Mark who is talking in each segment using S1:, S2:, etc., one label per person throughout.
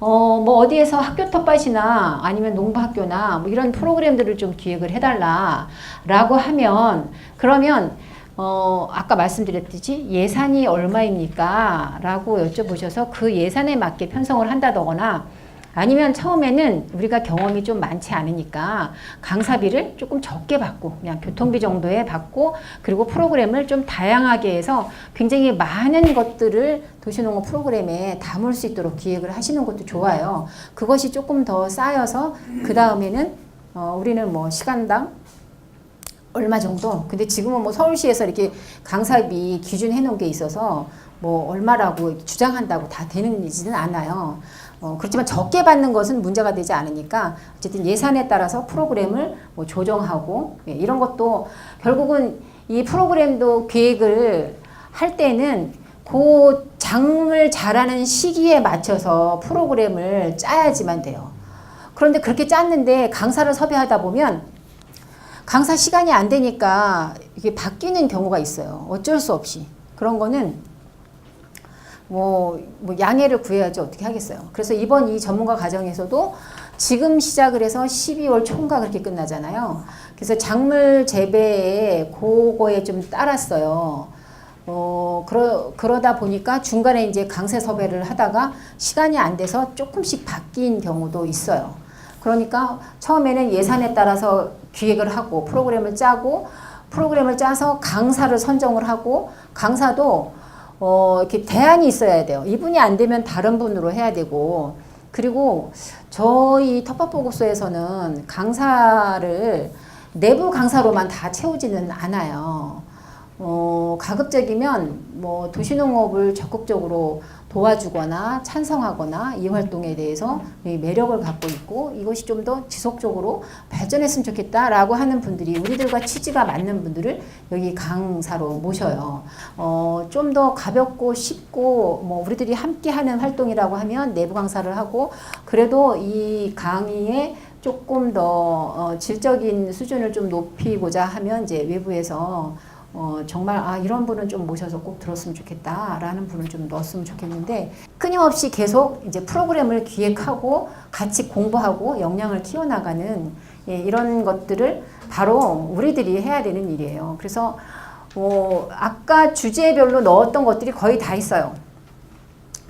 S1: 뭐 어디에서 학교 텃밭이나 아니면 농부학교나 뭐 이런 프로그램들을 좀 기획을 해달라라고 하면, 그러면 아까 말씀드렸듯이 예산이 얼마입니까? 라고 여쭤보셔서 그 예산에 맞게 편성을 한다거나, 아니면 처음에는 우리가 경험이 좀 많지 않으니까 강사비를 조금 적게 받고 그냥 교통비 정도에 받고, 그리고 프로그램을 좀 다양하게 해서 굉장히 많은 것들을 도시농업 프로그램에 담을 수 있도록 기획을 하시는 것도 좋아요. 그것이 조금 더 쌓여서 그 다음에는 우리는 뭐 시간당 얼마 정도? 근데 지금은 뭐 서울시에서 이렇게 강사비 기준 해놓은 게 있어서 뭐 얼마라고 주장한다고 다 되는지는 않아요. 그렇지만 적게 받는 것은 문제가 되지 않으니까 어쨌든 예산에 따라서 프로그램을 뭐 조정하고, 예, 이런 것도 결국은 이 프로그램도 계획을 할 때는 그 작물 자라는 시기에 맞춰서 프로그램을 짜야지만 돼요. 그런데 그렇게 짰는데 강사를 섭외하다 보면 강사 시간이 안 되니까 이게 바뀌는 경우가 있어요. 어쩔 수 없이. 그런 거는 뭐 양해를 구해야지 어떻게 하겠어요. 그래서 이번 이 전문가 과정에서도 지금 시작을 해서 12월 초인가 그렇게 끝나잖아요. 그래서 작물 재배에 그거에 좀 따랐어요. 그러다 보니까 중간에 이제 강사 섭외를 하다가 시간이 안 돼서 조금씩 바뀐 경우도 있어요. 그러니까 처음에는 예산에 따라서 기획을 하고 프로그램을 짜고, 프로그램을 짜서 강사를 선정을 하고, 강사도 이렇게 대안이 있어야 돼요. 이분이 안 되면 다른 분으로 해야 되고, 그리고 저희 텃밭보고서에서는 강사를 내부 강사로만 다 채우지는 않아요. 가급적이면 뭐 도시농업을 적극적으로 도와주거나 찬성하거나 이 활동에 대해서 매력을 갖고 있고 이것이 좀 더 지속적으로 발전했으면 좋겠다라고 하는 분들이, 우리들과 취지가 맞는 분들을 여기 강사로 모셔요. 좀 더 가볍고 쉽고 뭐 우리들이 함께 하는 활동이라고 하면 내부 강사를 하고, 그래도 이 강의에 조금 더 질적인 수준을 좀 높이고자 하면 이제 외부에서 정말 이런 분은 좀 모셔서 꼭 들었으면 좋겠다라는 분을 좀 넣었으면 좋겠는데, 끊임없이 계속 이제 프로그램을 기획하고 같이 공부하고 역량을 키워나가는, 예, 이런 것들을 바로 우리들이 해야 되는 일이에요. 그래서 아까 주제별로 넣었던 것들이 거의 다 있어요.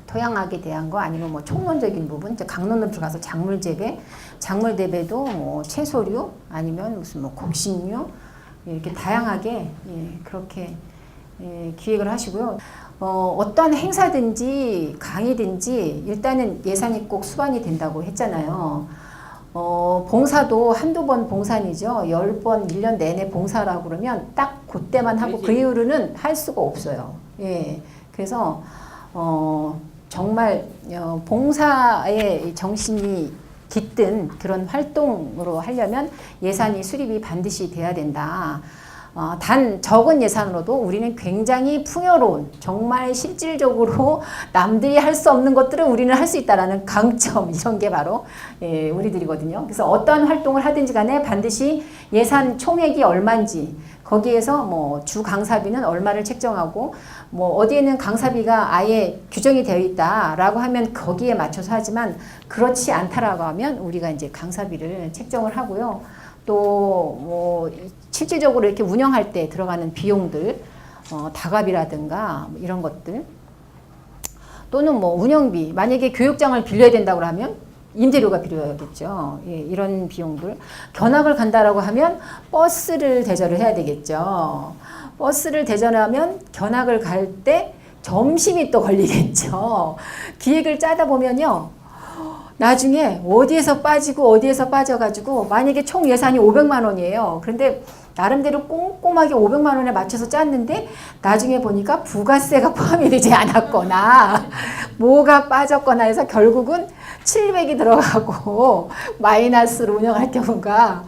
S1: 토양학에 대한 거, 아니면 뭐 총론적인 부분, 강론으로 들어가서 작물 재배, 작물 재배도 뭐 채소류, 아니면 무슨 뭐 곡식류, 이렇게 다양하게, 예, 그렇게, 예, 기획을 하시고요. 어떤 행사든지 강의든지 일단은 예산이 꼭 수반이 된다고 했잖아요. 봉사도 한두 번 봉사이죠. 10번 1년 내내 봉사라고 그러면 딱 그때만 하고 그 이후로는 할 수가 없어요. 예. 그래서 정말 봉사의 정신이 깃든 그런 활동으로 하려면 예산이 수립이 반드시 돼야 된다. 단 적은 예산으로도 우리는 굉장히 풍요로운, 정말 실질적으로 남들이 할 수 없는 것들을 우리는 할 수 있다라는 강점, 이런 게 바로, 예, 우리들이거든요. 그래서 어떤 활동을 하든지 간에 반드시 예산 총액이 얼마인지, 거기에서 뭐 주 강사비는 얼마를 책정하고, 뭐 어디에는 강사비가 아예 규정이 되어 있다라고 하면 거기에 맞춰서 하지만, 그렇지 않다라고 하면 우리가 이제 강사비를 책정을 하고요. 또 뭐 실질적으로 이렇게 운영할 때 들어가는 비용들, 다갑이라든가 뭐 이런 것들, 또는 뭐 운영비, 만약에 교육장을 빌려야 된다고 하면 임대료가 필요하겠죠. 예, 이런 비용들. 견학을 간다라고 하면 버스를 대절을 해야 되겠죠. 버스를 대절하면 견학을 갈 때 점심이 또 걸리겠죠. 기획을 짜다 보면요, 나중에 어디에서 빠지고 어디에서 빠져가지고, 만약에 총 예산이 500만 원이에요. 그런데 나름대로 꼼꼼하게 500만 원에 맞춰서 짰는데 나중에 보니까 부가세가 포함이 되지 않았거나 뭐가 빠졌거나 해서 결국은 700이 들어가고 마이너스로 운영할 경우가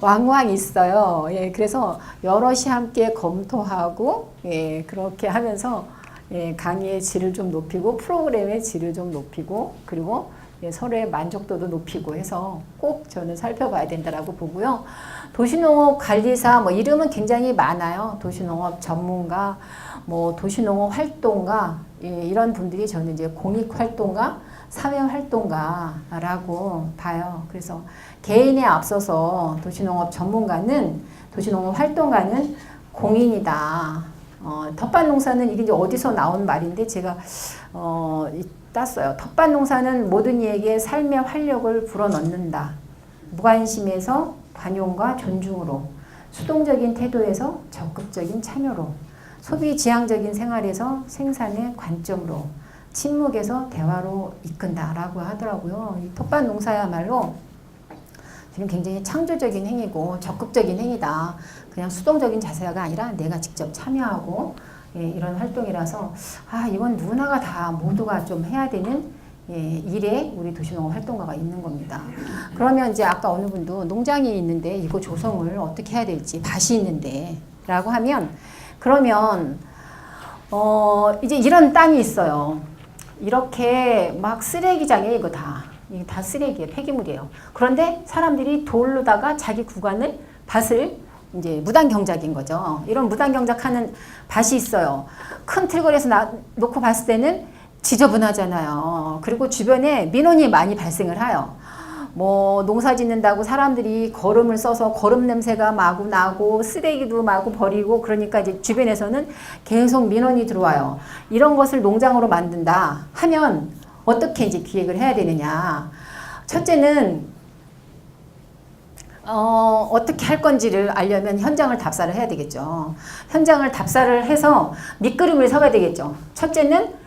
S1: 왕왕 있어요. 예, 그래서 여럿이 함께 검토하고, 예, 그렇게 하면서, 예, 강의의 질을 좀 높이고 프로그램의 질을 좀 높이고, 그리고, 예, 서로의 만족도도 높이고 해서 꼭 저는 살펴봐야 된다라고 보고요. 도시농업 관리사, 뭐 이름은 굉장히 많아요. 도시농업 전문가, 뭐 도시농업 활동가, 예, 이런 분들이 저는 이제 공익활동가, 사회활동가라고 봐요. 그래서 개인에 앞서서 도시농업 전문가는, 도시농업 활동가는 공인이다. 텃밭 농사는 이게 이제 어디서 나온 말인데 제가 땄어요. 텃밭 농사는 모든 이에게 삶의 활력을 불어넣는다. 무관심에서 관용과 존중으로, 수동적인 태도에서 적극적인 참여로, 소비 지향적인 생활에서 생산의 관점으로, 침묵에서 대화로 이끈다라고 하더라고요. 이 텃밭 농사야말로 지금 굉장히 창조적인 행위고 적극적인 행위다. 그냥 수동적인 자세가 아니라 내가 직접 참여하고 이런 활동이라서 이건 누구나가 다 모두가 좀 해야 되는 일에 우리 도시농업 활동가가 있는 겁니다. 그러면 이제 아까 어느 분도 농장이 있는데 이거 조성을 어떻게 해야 될지, 밭이 있는데 라고 하면, 그러면 이제 이런 땅이 있어요. 이렇게 막 쓰레기장에 이게 다 쓰레기예요. 폐기물이에요. 그런데 사람들이 돌로다가 자기 구간을, 밭을 이제 무단 경작인 거죠. 이런 무단 경작하는 밭이 있어요. 큰 틀거리에서 놓고 봤을 때는 지저분하잖아요. 그리고 주변에 민원이 많이 발생을 해요. 뭐 농사 짓는다고 사람들이 거름을 써서 거름 냄새가 마구 나고 쓰레기도 마구 버리고, 그러니까 이제 주변에서는 계속 민원이 들어와요. 이런 것을 농장으로 만든다 하면 어떻게 이제 기획을 해야 되느냐. 첫째는 어떻게 할 건지를 알려면 현장을 답사를 해야 되겠죠. 현장을 답사를 해서 밑그림을 서야 되겠죠. 첫째는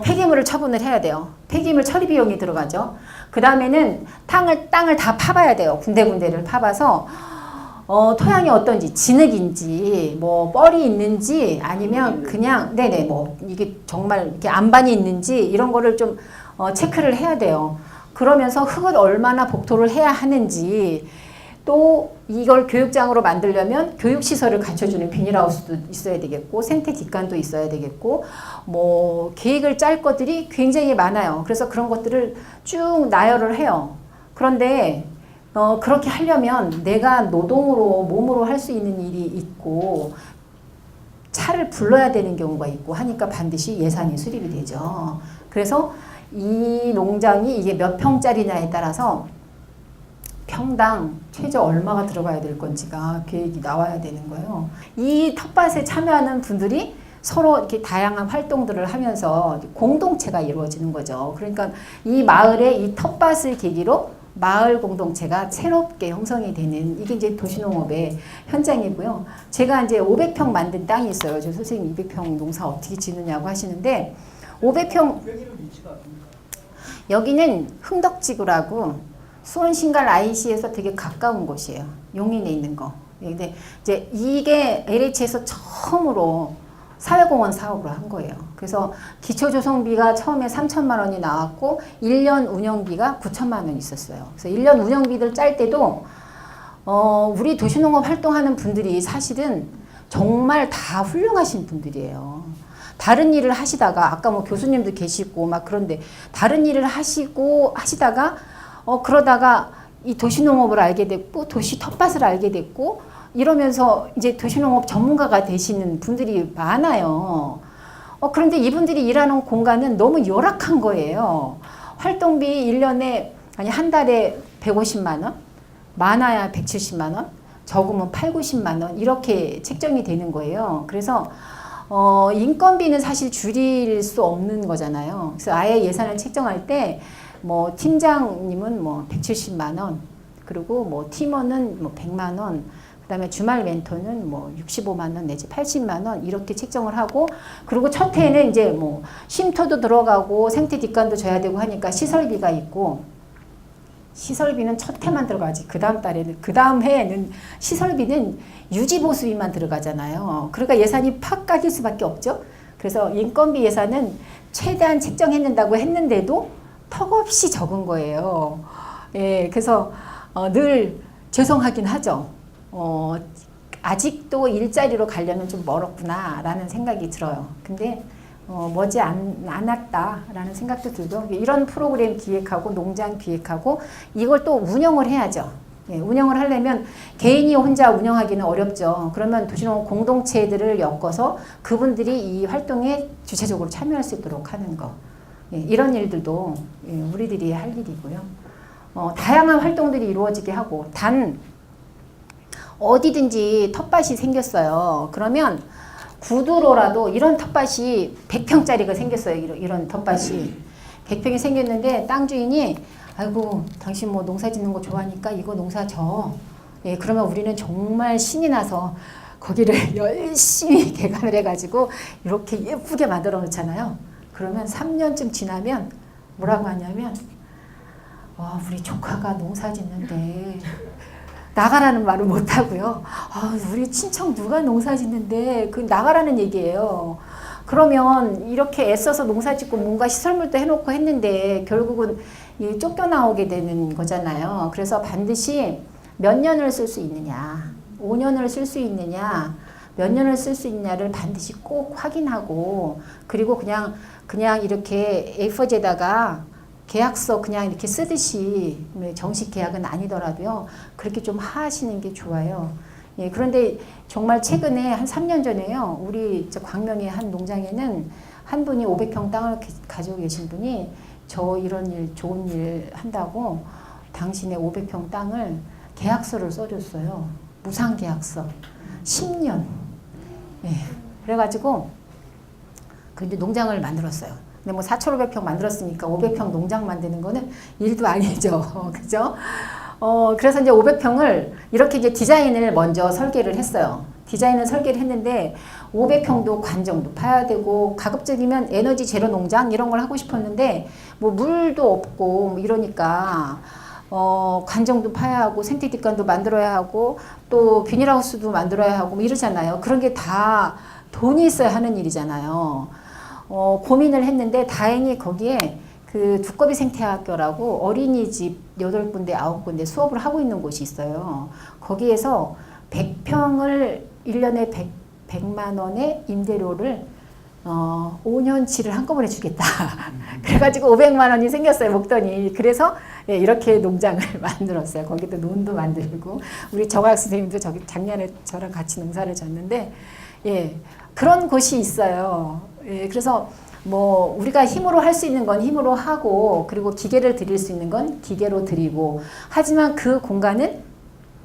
S1: 폐기물을 처분을 해야 돼요. 폐기물 처리 비용이 들어가죠. 그 다음에는 땅을 다 파봐야 돼요. 군데군데를 파봐서 토양이 어떤지, 진흙인지, 뭐 뻘이 있는지, 아니면 그냥 뭐 이게 정말 이렇게 안반이 있는지, 이런 거를 좀 체크를 해야 돼요. 그러면서 흙을 얼마나 복토를 해야 하는지, 또 이걸 교육장으로 만들려면 교육시설을 갖춰주는 비닐하우스도 있어야 되겠고, 생태 뒷간도 있어야 되겠고, 뭐 계획을 짤 것들이 굉장히 많아요. 그래서 그런 것들을 쭉 나열을 해요. 그런데 그렇게 하려면 내가 노동으로, 몸으로 할 수 있는 일이 있고, 차를 불러야 되는 경우가 있고 하니까 반드시 예산이 수립이 되죠. 그래서 이 농장이 이게 몇 평짜리냐에 따라서 평당 최저 얼마가 들어가야 될 건지가 계획이 나와야 되는 거예요. 이 텃밭에 참여하는 분들이 서로 이렇게 다양한 활동들을 하면서 공동체가 이루어지는 거죠. 그러니까 이 마을의 이 텃밭을 계기로 마을 공동체가 새롭게 형성이 되는, 이게 이제 도시농업의 현장이고요. 제가 이제 500평 만든 땅이 있어요. 저 선생님 200평 농사 어떻게 지느냐고 하시는데, 500평, 여기는 흥덕지구라고 수원 신갈 IC에서 되게 가까운 곳이에요. 용인에 있는 거. 근데 이제 이게 LH에서 처음으로 사회공헌 사업으로 한 거예요. 그래서 기초조성비가 처음에 3천만 원이 나왔고 1년 운영비가 9천만 원 있었어요. 그래서 1년 운영비를 짤 때도 우리 도시농업 활동하는 분들이 사실은 정말 다 훌륭하신 분들이에요. 다른 일을 하시다가, 아까 뭐 교수님도 계시고 막 그런데 다른 일을 하시다가 그러다가 이 도시농업을 알게 됐고, 도시 텃밭을 알게 됐고, 이러면서 이제 도시농업 전문가가 되시는 분들이 많아요. 그런데 이분들이 일하는 공간은 너무 열악한 거예요. 활동비 1년에, 아니 한 달에 150만 원, 많아야 170만 원, 적으면 8, 90만 원, 이렇게 책정이 되는 거예요. 그래서 인건비는 사실 줄일 수 없는 거잖아요. 그래서 아예 예산을 책정할 때 뭐 팀장님은 뭐 170만 원, 그리고 뭐 팀원은 뭐 100만 원, 그 다음에 주말 멘토는 뭐 65만 원 내지 80만 원 이렇게 책정을 하고, 그리고 첫 해에는 이제 뭐 쉼터도 들어가고 생태 뒷간도 줘야 되고 하니까 시설비가 있고, 시설비는 첫 해만 들어가지 그 다음 해에는 시설비는 유지보수비만 들어가잖아요. 그러니까 예산이 팍 까질 수밖에 없죠. 그래서 인건비 예산은 최대한 책정했는다고 했는데도 턱없이 적은 거예요. 예, 그래서 늘 죄송하긴 하죠. 아직도 일자리로 가려면 좀 멀었구나라는 생각이 들어요. 근데 머지 않았다라는 생각도 들고, 이런 프로그램 기획하고 농장 기획하고 이걸 또 운영을 해야죠. 예, 운영을 하려면 개인이 혼자 운영하기는 어렵죠. 그러면 도시농업 공동체들을 엮어서 그분들이 이 활동에 주체적으로 참여할 수 있도록 하는 거. 예, 이런 일들도 예, 우리들이 할 일이고요. 다양한 활동들이 이루어지게 하고 단 어디든지 텃밭이 생겼어요. 그러면 구두로라도 이런 텃밭이 100평짜리가 생겼어요. 이런 텃밭이 100평이 생겼는데 땅 주인이 아이고 당신 뭐 농사 짓는 거 좋아하니까 이거 농사 져. 예, 그러면 우리는 정말 신이 나서 거기를 열심히 개간을 해가지고 이렇게 예쁘게 만들어 놓잖아요. 그러면 3년쯤 지나면 뭐라고 하냐면 와 우리 조카가 농사 짓는데 나가라는 말을 못하고요. 아, 우리 친척 누가 농사 짓는데 그 나가라는 얘기예요. 그러면 이렇게 애써서 농사 짓고 뭔가 시설물도 해놓고 했는데 결국은 쫓겨나오게 되는 거잖아요. 그래서 반드시 몇 년을 쓸 수 있느냐, 5년을 쓸 수 있느냐, 몇 년을 쓸 수 있냐를 반드시 꼭 확인하고 그리고 그냥 이렇게 A4지에다가 계약서 그냥 이렇게 쓰듯이 정식 계약은 아니더라도요. 그렇게 좀 하시는 게 좋아요. 예, 그런데 정말 최근에 한 3년 전에요. 우리 광명의 한 농장에는 한 분이 500평 땅을 가지고 계신 분이 저 이런 일 좋은 일 한다고 당신의 500평 땅을 계약서를 써줬어요. 무상 계약서. 10년. 예, 그래가지고 근데 농장을 만들었어요. 근데 뭐 4,500평 만들었으니까 500평 농장 만드는 거는 일도 아니죠. 그죠? 그래서 이제 500평을 이렇게 이제 디자인을 먼저 설계를 했어요. 디자인을 설계를 했는데 500평도 관정도 파야 되고 가급적이면 에너지 제로 농장 이런 걸 하고 싶었는데 뭐 물도 없고 뭐 이러니까 관정도 파야 하고 생태뒷간도 만들어야 하고 또 비닐하우스도 만들어야 하고 뭐 이러잖아요. 그런 게 다 돈이 있어야 하는 일이잖아요. 고민을 했는데 다행히 거기에 그 두꺼비 생태학교라고 어린이집 8군데, 9군데 수업을 하고 있는 곳이 있어요. 거기에서 100평을 1년에 100만 원의 임대료를 5년치를 한꺼번에 주겠다. 그래가지고 500만 원이 생겼어요. 목돈이. 그래서 예, 이렇게 농장을 만들었어요. 거기도 논도 만들고 우리 정학 선생님도 작년에 저랑 같이 농사를 졌는데 예, 그런 곳이 있어요. 예, 그래서 뭐 우리가 힘으로 할 수 있는 건 힘으로 하고 그리고 기계를 드릴 수 있는 건 기계로 드리고 하지만 그 공간은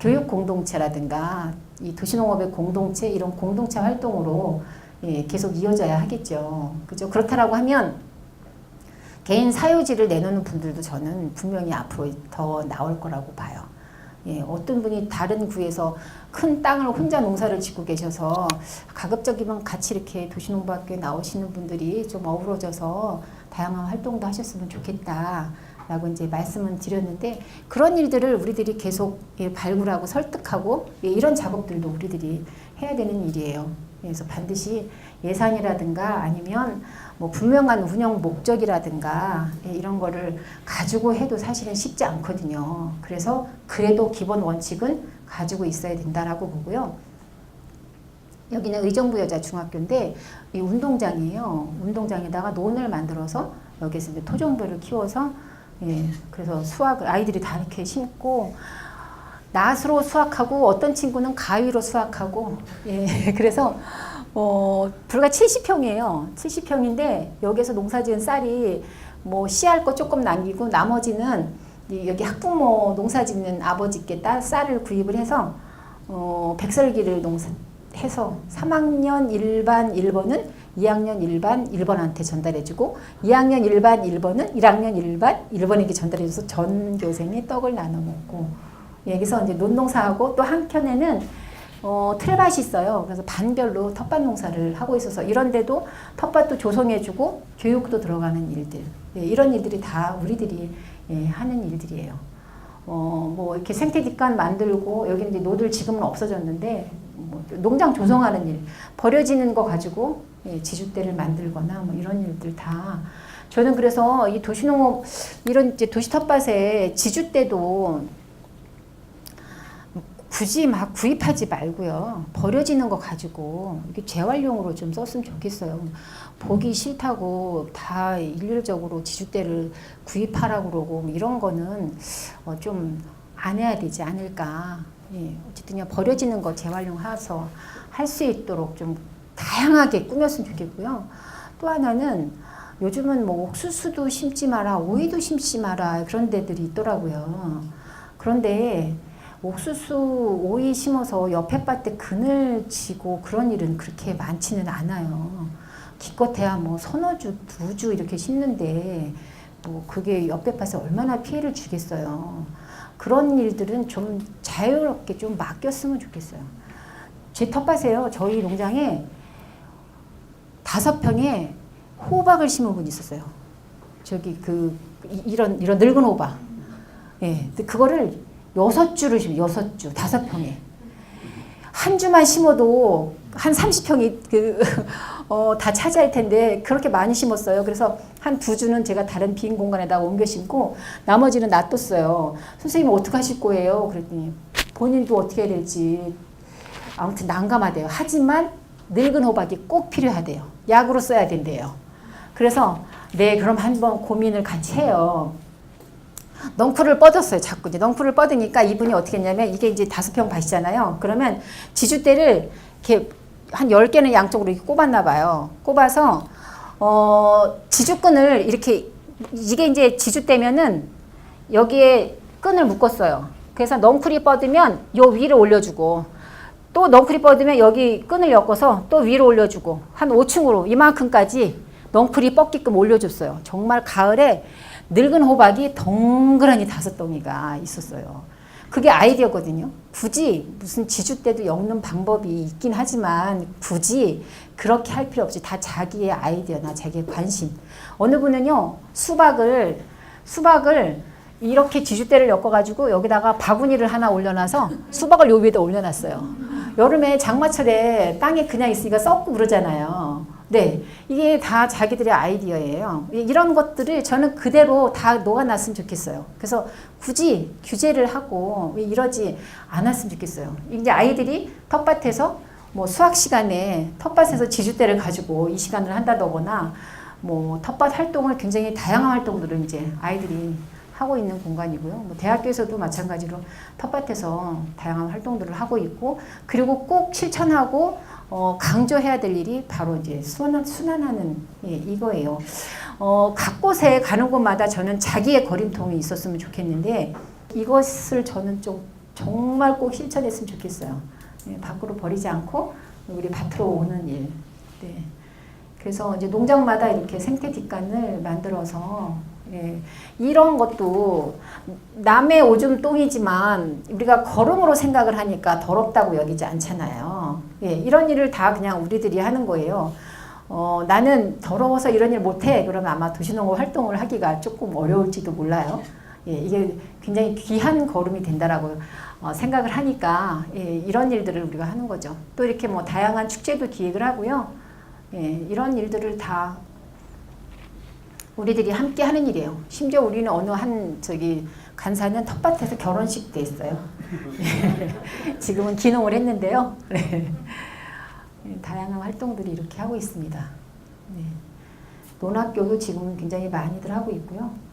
S1: 교육 공동체라든가 이 도시농업의 공동체 이런 공동체 활동으로 예, 계속 이어져야 하겠죠. 그죠? 그렇다라고 하면 개인 사유지를 내놓는 분들도 저는 분명히 앞으로 더 나올 거라고 봐요. 예, 어떤 분이 다른 구에서 큰 땅을 혼자 농사를 짓고 계셔서 가급적이면 같이 이렇게 도시농부학교에 나오시는 분들이 좀 어우러져서 다양한 활동도 하셨으면 좋겠다. 라고 이제 말씀은 드렸는데 그런 일들을 우리들이 계속 예, 발굴하고 설득하고 예, 이런 작업들도 우리들이 해야 되는 일이에요. 그래서 반드시 예산이라든가 아니면 뭐 분명한 운영 목적이라든가 예, 이런 거를 가지고 해도 사실은 쉽지 않거든요. 그래서 그래도 기본 원칙은 가지고 있어야 된다라고 보고요. 여기는 의정부여자중학교인데 이 운동장이에요. 운동장에다가 논을 만들어서 여기서 이제 토종벌을 키워서 예, 그래서 수확을 아이들이 다 이렇게 심고 낫으로 수확하고 어떤 친구는 가위로 수확하고 예, 그래서 불과 70평이에요. 70평인데 여기서 농사지은 쌀이 뭐 씨알 거 조금 남기고 나머지는 여기 학부모 농사짓는 아버지께 쌀을 구입을 해서 백설기를 해서 3학년 일반 1번은 2학년 일반 1번한테 전달해주고 2학년 일반 1번은 1학년 일반 1번에게 전달해줘서 전 교생이 떡을 나눠 먹고 여기서 이제 논농사하고 또 한켠에는 틀밭이 있어요. 그래서 반별로 텃밭 농사를 하고 있어서 이런데도 텃밭도 조성해주고 교육도 들어가는 일들 예, 이런 일들이 다 우리들이 예, 하는 일들이에요. 뭐 이렇게 생태 뒷간 만들고 여기 이제 노들 지금은 없어졌는데 뭐 농장 조성하는 일 버려지는 거 가지고 예, 지주대를 만들거나 뭐 이런 일들 다 저는 그래서 이 도시농업 이런 이제 도시 텃밭에 지주대도 굳이 막 구입하지 말고요. 버려지는 거 가지고 이게 재활용으로 좀 썼으면 좋겠어요. 보기 싫다고 다 일률적으로 지주대를 구입하라고 그러고 뭐 이런 거는 좀 안 해야 되지 않을까. 예, 어쨌든 그냥 버려지는 거 재활용해서 할 수 있도록 좀 다양하게 꾸몄으면 좋겠고요. 또 하나는 요즘은 뭐 옥수수도 심지 마라, 오이도 심지 마라 그런 데들이 있더라고요. 그런데 옥수수, 오이 심어서 옆에 밭에 그늘 치고 그런 일은 그렇게 많지는 않아요. 기껏해야 뭐 서너 주, 두 주 이렇게 심는데 뭐 그게 옆에 밭에 얼마나 피해를 주겠어요. 그런 일들은 좀 자유롭게 좀 맡겼으면 좋겠어요. 제 텃밭에요. 저희 농장에 5평에 호박을 심은 분이 있었어요. 저기 이런 늙은 호박. 예. 근데 그거를 6주를 심어요. 6주. 5평에. 한 주만 심어도 한 30평이 다 차지할 텐데 그렇게 많이 심었어요. 그래서 한 2주는 제가 다른 빈 공간에다가 옮겨 심고 나머지는 놔뒀어요. 선생님 어떻게 하실 거예요? 그랬더니 본인도 어떻게 해야 될지 아무튼 난감하대요. 하지만 늙은 호박이 꼭 필요하대요. 약으로 써야 된대요. 그래서 네 그럼 한번 고민을 같이 해요. 넝쿨을 뻗었어요. 자꾸 이제 넝쿨을 뻗으니까 이분이 어떻게 했냐면 이게 이제 5평 밭이잖아요. 그러면 지주대를 이렇게 한 10개는 양쪽으로 이렇게 꼽았나 봐요. 꼽아서 지주끈을 이렇게 이게 이제 지주대면은 여기에 끈을 묶었어요. 그래서 넝쿨이 뻗으면 요 위로 올려주고 또 넝쿨이 뻗으면 여기 끈을 엮어서 또 위로 올려주고 한 5층으로 이만큼까지 넝쿨이 뻗게끔 올려줬어요. 정말 가을에 늙은 호박이 덩그러니 5덩이가 있었어요. 그게 아이디어거든요. 굳이 무슨 지주대도 엮는 방법이 있긴 하지만 굳이 그렇게 할 필요 없이 다 자기의 아이디어나 자기의 관심. 어느 분은요 수박을 이렇게 지주대를 엮어가지고 여기다가 바구니를 하나 올려놔서 수박을 요 위에다 올려놨어요. 여름에 장마철에 땅에 그냥 있으니까 썩고 그러잖아요. 네, 이게 다 자기들의 아이디어예요. 이런 것들을 저는 그대로 다 녹아놨으면 좋겠어요. 그래서 굳이 규제를 하고 이러지 않았으면 좋겠어요. 이제 아이들이 텃밭에서 뭐 수학 시간에 텃밭에서 지주대를 가지고 이 시간을 한다거나 뭐 텃밭 활동을 굉장히 다양한 활동들을 이제 아이들이 하고 있는 공간이고요. 뭐 대학교에서도 마찬가지로 텃밭에서 다양한 활동들을 하고 있고 그리고 꼭 실천하고 강조해야 될 일이 바로 이제 순환하는 이거예요. 각 곳에 가는 곳마다 저는 자기의 거림통이 있었으면 좋겠는데 이것을 저는 좀 정말 꼭 실천했으면 좋겠어요. 밖으로 버리지 않고 우리 밭으로 오는 일. 네. 그래서 이제 농장마다 이렇게 생태 뒷간을 만들어서 이런 것도 남의 오줌 똥이지만 우리가 거름으로 생각을 하니까 더럽다고 여기지 않잖아요. 이런 일을 다 그냥 우리들이 하는 거예요. 나는 더러워서 이런 일 못해. 그러면 아마 도시농업 활동을 하기가 조금 어려울지도 몰라요. 이게 굉장히 귀한 거름이 된다라고 생각을 하니까 이런 일들을 우리가 하는 거죠. 또 이렇게 뭐 다양한 축제도 기획을 하고요. 이런 일들을 다 우리들이 함께 하는 일이에요. 심지어 우리는 어느 간사는 텃밭에서 결혼식도 했어요. 지금은 기농을 했는데요. 다양한 활동들이 이렇게 하고 있습니다. 논학교도 지금은 굉장히 많이들 하고 있고요.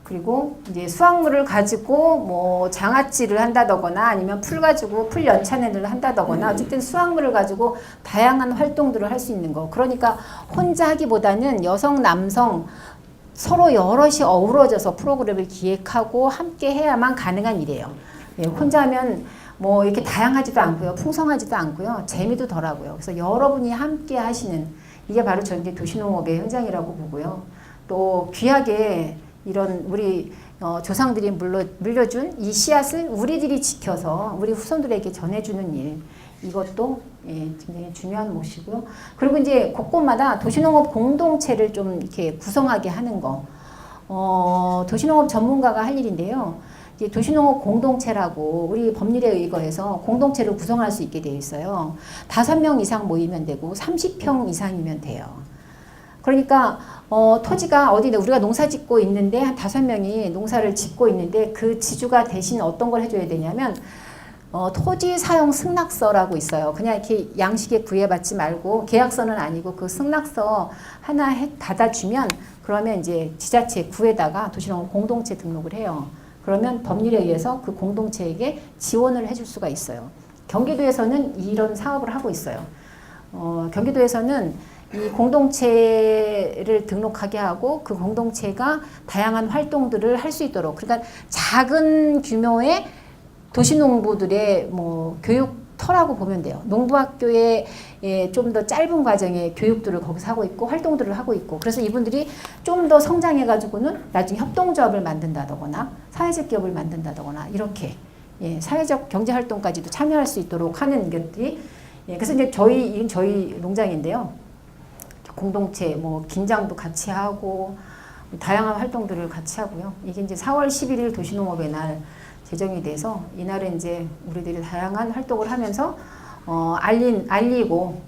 S1: 그리고 이제 수확물을 가지고 뭐 장아찌를 한다거나 아니면 풀 가지고 풀 연찬회를 한다거나 어쨌든 수확물을 가지고 다양한 활동들을 할 수 있는 거. 그러니까 혼자 하기보다는 여성, 남성 서로 여럿이 어우러져서 프로그램을 기획하고 함께 해야만 가능한 일이에요. 혼자 하면 뭐 이렇게 다양하지도 않고요. 풍성하지도 않고요. 재미도 덜하고요. 그래서 여러분이 함께 하시는 이게 바로 전체 도시농업의 현장이라고 보고요. 또 귀하게 이런 우리 조상들이 물려준 이 씨앗을 우리들이 지켜서 우리 후손들에게 전해주는 일 이것도 굉장히 중요한 몫이고요. 그리고 이제 곳곳마다 도시농업 공동체를 좀 이렇게 구성하게 하는 거 도시농업 전문가가 할 일인데요. 이제 도시농업 공동체라고 우리 법률에 의거해서 공동체를 구성할 수 있게 되어 있어요. 5명 이상 모이면 되고 30평 이상이면 돼요. 그러니까 토지가 어디에 우리가 농사 짓고 있는데 한 5명이 농사를 짓고 있는데 그 지주가 대신 어떤 걸 해줘야 되냐면 토지 사용 승낙서라고 있어요. 그냥 이렇게 양식에 구애받지 말고 계약서는 아니고 그 승낙서 하나 받아주면 그러면 이제 지자체 구에다가 도시농업 공동체 등록을 해요. 그러면 법률에 의해서 그 공동체에게 지원을 해줄 수가 있어요. 경기도에서는 이런 사업을 하고 있어요. 경기도에서는 이 공동체를 등록하게 하고 그 공동체가 다양한 활동들을 할 수 있도록, 그러니까 작은 규모의 도시농부들의 뭐 교육터라고 보면 돼요. 농부학교에 좀 더 짧은 과정의 교육들을 거기서 하고 있고 활동들을 하고 있고, 그래서 이분들이 좀 더 성장해가지고는 나중에 협동조합을 만든다거나 사회적 기업을 만든다거나 이렇게 사회적 경제활동까지도 참여할 수 있도록 하는 것들이, 그래서 이제 저희 농장인데요. 공동체 뭐 긴장도 같이 하고 다양한 활동들을 같이 하고요. 이게 이제 4월 11일 도시농업의 날 제정이 돼서 이날에 이제 우리들이 다양한 활동을 하면서 알리고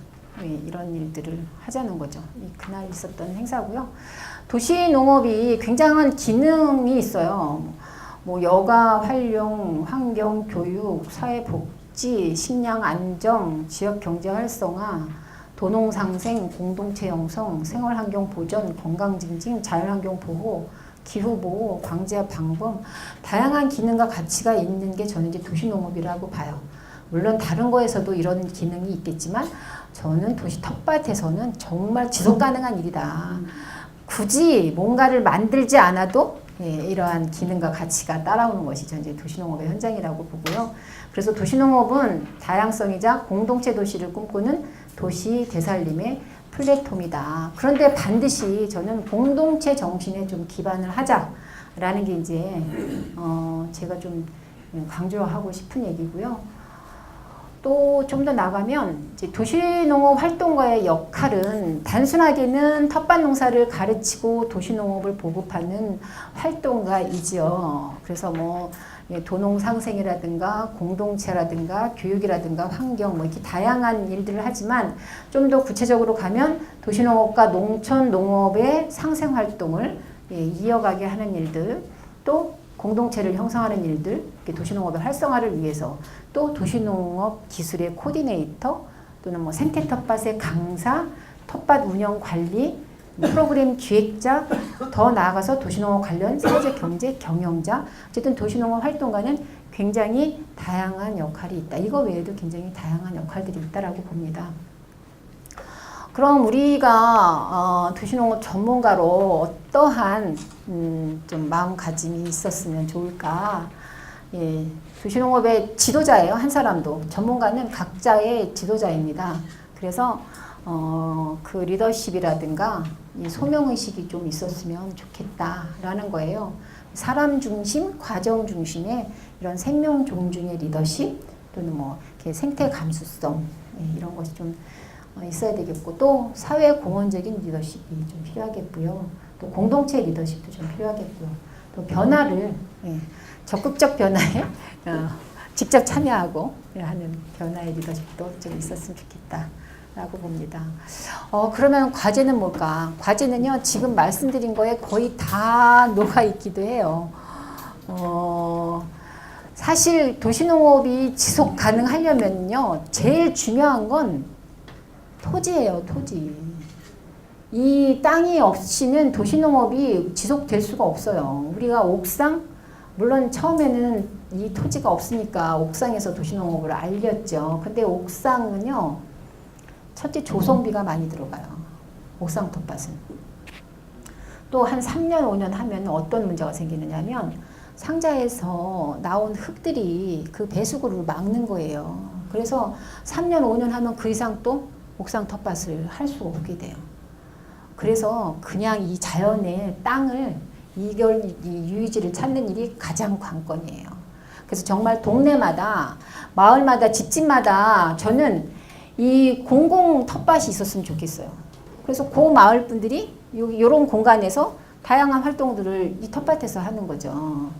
S1: 이런 일들을 하자는 거죠. 그날 있었던 행사고요. 도시농업이 굉장한 기능이 있어요. 뭐 여가 활용, 환경, 교육, 사회복지, 식량 안정, 지역 경제 활성화, 도농 상생, 공동체 형성, 생활환경 보전, 건강 증진, 자연환경 보호, 기후 보호, 방제 방법, 다양한 기능과 가치가 있는 게 저는 이제 도시농업이라고 봐요. 물론 다른 거에서도 이런 기능이 있겠지만 저는 도시 텃밭에서는 정말 지속 가능한 일이다. 굳이 뭔가를 만들지 않아도 이러한 기능과 가치가 따라오는 것이 이제 도시농업의 현장이라고 보고요. 그래서 도시농업은 다양성이자 공동체 도시를 꿈꾸는 도시 되살림의 플랫폼이다. 그런데 반드시 저는 공동체 정신에 좀 기반을 하자라는 게 이제 제가 좀 강조하고 싶은 얘기고요. 또 좀 더 나가면 이제 도시농업 활동가의 역할은 단순하게는 텃밭 농사를 가르치고 도시농업을 보급하는 활동가이지요. 그래서 뭐 도농 상생이라든가 공동체라든가 교육이라든가 환경 뭐 이렇게 다양한 일들을 하지만 좀 더 구체적으로 가면 도시농업과 농촌 농업의 상생 활동을 이어가게 하는 일들, 또 공동체를 형성하는 일들, 도시농업의 활성화를 위해서, 또 도시농업 기술의 코디네이터, 또는 뭐 생태 텃밭의 강사, 텃밭 운영 관리, 프로그램 기획자, 더 나아가서 도시농업 관련 사회적 경제 경영자, 어쨌든 도시농업 활동가는 굉장히 다양한 역할이 있다. 이거 외에도 굉장히 다양한 역할들이 있다라고 봅니다. 그럼 우리가 도시농업 전문가로 어떠한 좀 마음가짐이 있었으면 좋을까? 도시농업의 지도자예요. 한 사람도. 전문가는 각자의 지도자입니다. 그래서 그 리더십이라든가 이 소명의식이 좀 있었으면 좋겠다라는 거예요. 사람 중심, 과정 중심의 이런 생명 존중의 리더십, 또는 뭐 이렇게 생태 감수성, 이런 것이 좀 있어야 되겠고, 또 사회 공헌적인 리더십이 좀 필요하겠고요. 또 공동체 리더십도 좀 필요하겠고요. 또 변화를, 적극적 변화에 직접 참여하고 하는 변화의 리더십도 좀 있었으면 좋겠다라고 봅니다. 그러면 과제는 뭘까? 과제는요, 지금 말씀드린 거에 거의 다 녹아 있기도 해요. 사실 도시농업이 지속 가능하려면요, 제일 중요한 건 토지예요, 토지. 이 땅이 없이는 도시농업이 지속될 수가 없어요. 우리가 옥상, 물론 처음에는 이 토지가 없으니까 옥상에서 도시농업을 알렸죠. 근데 옥상은요, 첫째 조성비가 많이 들어가요. 옥상 텃밭은. 또 한 3년, 5년 하면 어떤 문제가 생기느냐면 상자에서 나온 흙들이 그 배수구를 막는 거예요. 그래서 3년, 5년 하면 그 이상 또 옥상 텃밭을 할 수가 없게 돼요. 그래서 그냥 이 자연의 땅을 이 유의지를 찾는 일이 가장 관건이에요. 그래서 정말 동네마다, 마을마다, 집집마다 저는 이 공공 텃밭이 있었으면 좋겠어요. 그래서 그 마을 분들이 이런 공간에서 다양한 활동들을 이 텃밭에서 하는 거죠.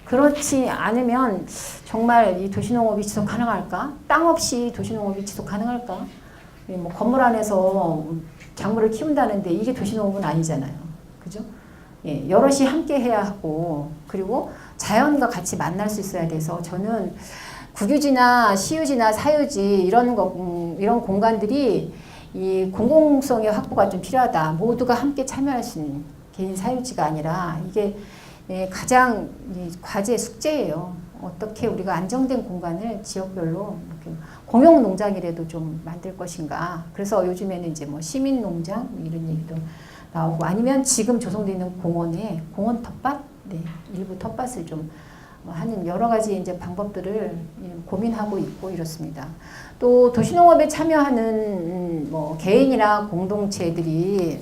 S1: 그렇지 않으면 정말 이 도시농업이 지속 가능할까? 땅 없이 도시농업이 지속 가능할까? 뭐 건물 안에서 작물을 키운다는데 이게 도시농업은 아니잖아요. 그죠? 여럿이 함께 해야 하고, 그리고 자연과 같이 만날 수 있어야 돼서 저는 국유지나 시유지나 사유지 이런 공간들이 이 공공성의 확보가 좀 필요하다. 모두가 함께 참여할 수 있는 개인 사유지가 아니라 이게 가장 과제 숙제예요. 어떻게 우리가 안정된 공간을 지역별로 이렇게 공용 농장이라도 좀 만들 것인가. 그래서 요즘에는 이제 뭐 시민 농장 이런 얘기도 나오고, 아니면 지금 조성되어 있는 공원에 공원 텃밭, 네, 일부 텃밭을 좀 하는 여러 가지 이제 방법들을 고민하고 있고 이렇습니다. 또 도시농업에 참여하는 뭐 개인이나 공동체들이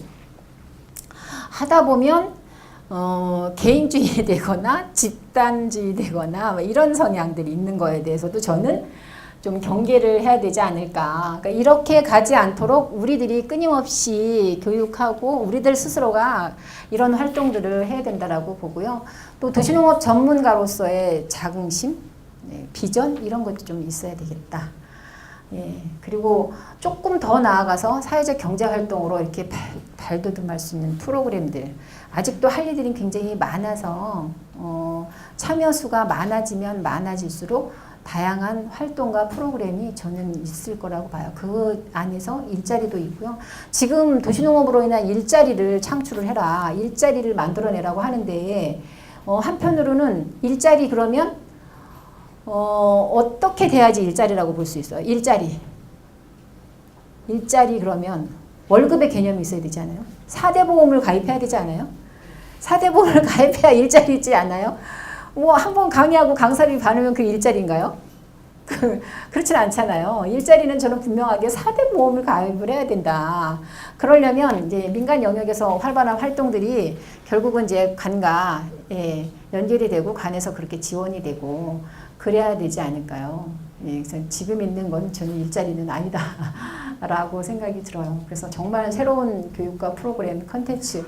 S1: 하다 보면 개인주의 되거나 집단주의 되거나 이런 성향들이 있는 거에 대해서도 저는 좀 경계를 해야 되지 않을까. 그러니까 이렇게 가지 않도록 우리들이 끊임없이 교육하고 우리들 스스로가 이런 활동들을 해야 된다라고 보고요. 또 도시농업 전문가로서의 자긍심, 네, 비전 이런 것도 좀 있어야 되겠다. 예, 그리고 조금 더 나아가서 사회적 경제활동으로 이렇게 발돋움할 수 있는 프로그램들, 아직도 할 일들이 굉장히 많아서 참여 수가 많아지면 많아질수록 다양한 활동과 프로그램이 저는 있을 거라고 봐요. 그 안에서 일자리도 있고요. 지금 도시농업으로 인한 일자리를 창출을 해라, 일자리를 만들어내라고 하는데 한편으로는 일자리 그러면 어떻게 돼야지 일자리라고 볼 수 있어요? 일자리 그러면 월급의 개념이 있어야 되지 않아요? 4대 보험을 가입해야 되지 않아요? 4대 보험을 가입해야 일자리 있지 않아요? 뭐 한번 강의하고 강사를 받으면 그 일자리인가요? 그렇진 않잖아요. 일자리는 저는 분명하게 4대 보험을 가입을 해야 된다. 그러려면 이제 민간 영역에서 활발한 활동들이 결국은 이제 간과 연결이 되고 간에서 그렇게 지원이 되고 그래야 되지 않을까요? 예, 그래서 지금 있는 건 저는 일자리는 아니다라고 생각이 들어요. 그래서 정말 새로운 교육과 프로그램, 컨텐츠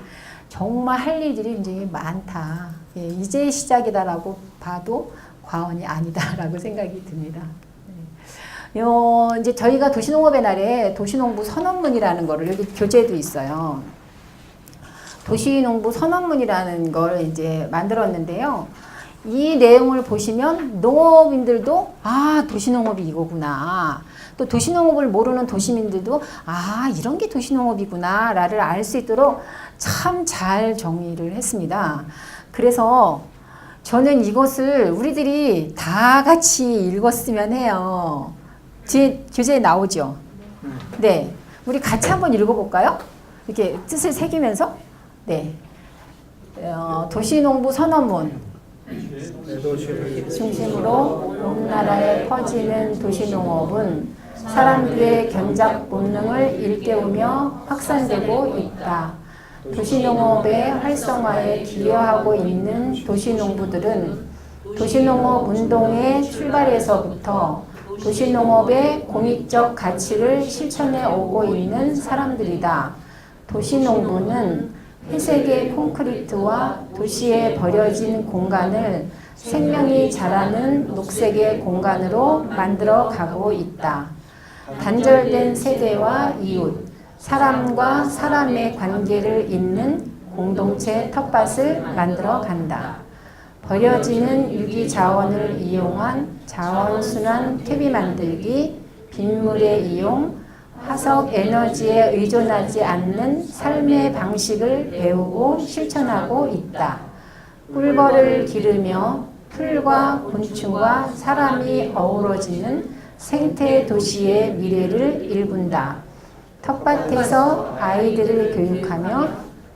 S1: 정말 할 일들이 굉장히 많다. 예, 이제 시작이다라고 봐도 과언이 아니다라고 생각이 듭니다. 네. 이제 저희가 도시농업의 날에 도시농부 선언문이라는 거를 여기 교재도 있어요. 도시농부 선언문이라는 걸 이제 만들었는데요. 이 내용을 보시면 농업인들도 도시농업이 이거구나. 또 도시농업을 모르는 도시민들도 이런 게 도시농업이구나 라를 알 수 있도록 참 잘 정리를 했습니다. 그래서 저는 이것을 우리들이 다 같이 읽었으면 해요. 뒤에 교재에 나오죠? 네. 우리 같이 한번 읽어볼까요? 이렇게 뜻을 새기면서. 네. 도시농부 선언문. 중심으로 온 나라에 퍼지는 도시농업은 사람들의 경작 본능을 일깨우며 확산되고 있다. 도시농업의 활성화에 기여하고 있는 도시농부들은 도시농업 운동의 출발에서부터 도시농업의 공익적 가치를 실천해 오고 있는 사람들이다. 도시농부는 회색의 콘크리트와 도시에 버려진 공간을 생명이 자라는 녹색의 공간으로 만들어 가고 있다. 단절된 세대와 이웃, 사람과 사람의 관계를 잇는 공동체 텃밭을 만들어 간다. 버려지는 유기 자원을 이용한 자원순환 퇴비 만들기, 빗물의 이용, 화석 에너지에 의존하지 않는 삶의 방식을 배우고 실천하고 있다. 꿀벌을 기르며 풀과 곤충과 사람이 어우러지는 생태 도시의 미래를 일군다. 텃밭에서 아이들을 교육하며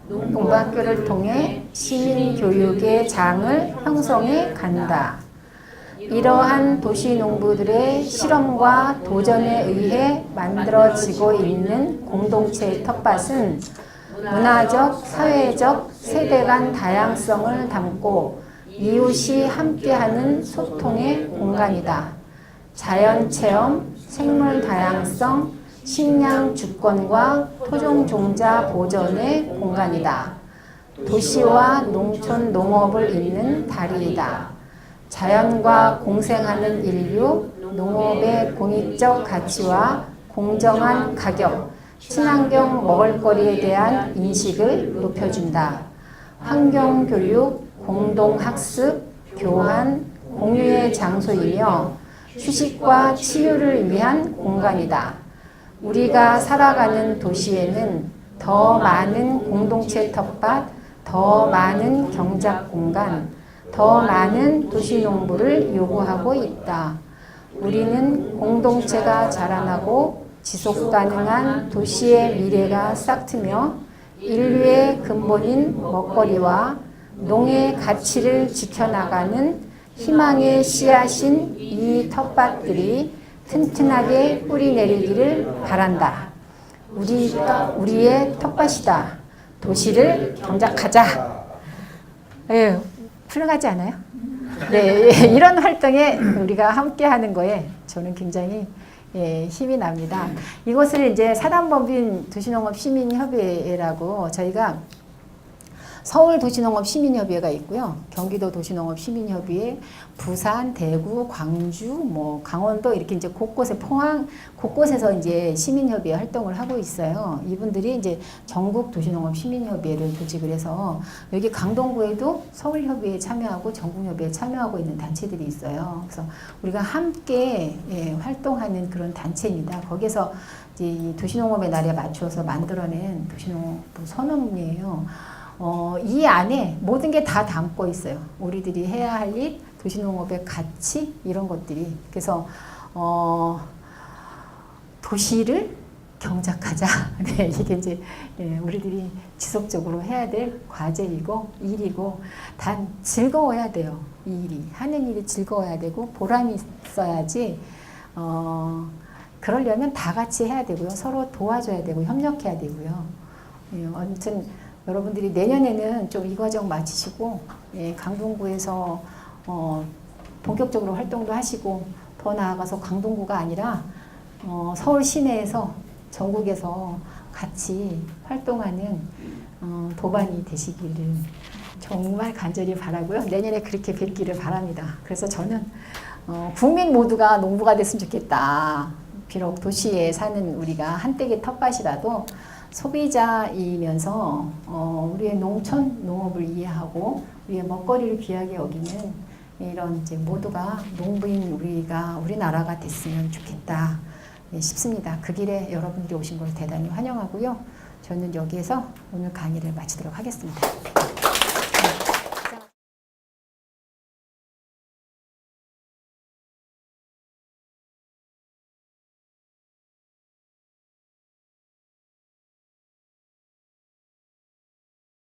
S1: 농학교를 통해 시민교육의 장을 형성해 간다. 이러한 도시농부들의 실험과 도전에 의해 만들어지고 있는 공동체의 텃밭은 문화적, 사회적, 세대 간 다양성을 담고 이웃이 함께하는 소통의 공간이다. 자연체험, 생물 다양성, 식량 주권과 토종종자 보존의 공간이다. 도시와 농촌 농업을 잇는 다리이다. 자연과 공생하는 인류, 농업의 공익적 가치와 공정한 가격, 친환경 먹을거리에 대한 인식을 높여준다. 환경교육, 공동학습, 교환, 공유의 장소이며 휴식과 치유를 위한 공간이다. 우리가 살아가는 도시에는 더 많은 공동체 텃밭, 더 많은 경작 공간, 더 많은 도시농부를 요구하고 있다. 우리는 공동체가 자라나고 지속 가능한 도시의 미래가 싹트며 인류의 근본인 먹거리와 농의 가치를 지켜나가는 희망의 씨앗인 이 텃밭들이 튼튼하게 뿌리 내리기를 바란다. 우리의 텃밭이다. 도시를 경작하자. 예, 훌륭하지 않아요? 네, 이런 활동에 우리가 함께 하는 거에 저는 굉장히 힘이 납니다. 이것을 이제 사단법인 도시농업 시민협의회라고 저희가 서울 도시농업 시민협의회가 있고요. 경기도 도시농업 시민협의회, 부산, 대구, 광주, 뭐 강원도 이렇게 이제 곳곳에 포항 곳곳에서 이제 시민협의회 활동을 하고 있어요. 이분들이 이제 전국 도시농업 시민협의회를 조직을 해서 여기 강동구에도 서울협의회에 참여하고 전국협의회에 참여하고 있는 단체들이 있어요. 그래서 우리가 함께 활동하는 그런 단체입니다. 거기서 이제 이 도시농업의 날에 맞춰서 만들어낸 도시농업 선언문이에요. 이 안에 모든 게 다 담고 있어요. 우리들이 해야 할 일, 도시농업의 가치 이런 것들이. 그래서 도시를 경작하자. 네, 이게 이제 우리들이 지속적으로 해야 될 과제이고 일이고 단 즐거워야 돼요. 이 일이 하는 일이 즐거워야 되고 보람이 있어야지. 그러려면 다 같이 해야 되고요. 서로 도와줘야 되고 협력해야 되고요. 아무튼. 여러분들이 내년에는 좀 이 과정 마치시고 강동구에서 본격적으로 활동도 하시고 더 나아가서 강동구가 아니라 서울 시내에서 전국에서 같이 활동하는 도반이 되시기를 정말 간절히 바라고요. 내년에 그렇게 뵙기를 바랍니다. 그래서 저는 국민 모두가 농부가 됐으면 좋겠다. 비록 도시에 사는 우리가 한때의 텃밭이라도 소비자이면서 우리의 농촌 농업을 이해하고 우리의 먹거리를 귀하게 여기는 이런 이제 모두가 농부인 우리나라가 됐으면 좋겠다 싶습니다. 그 길에 여러분들이 오신 걸 대단히 환영하고요. 저는 여기에서 오늘 강의를 마치도록 하겠습니다.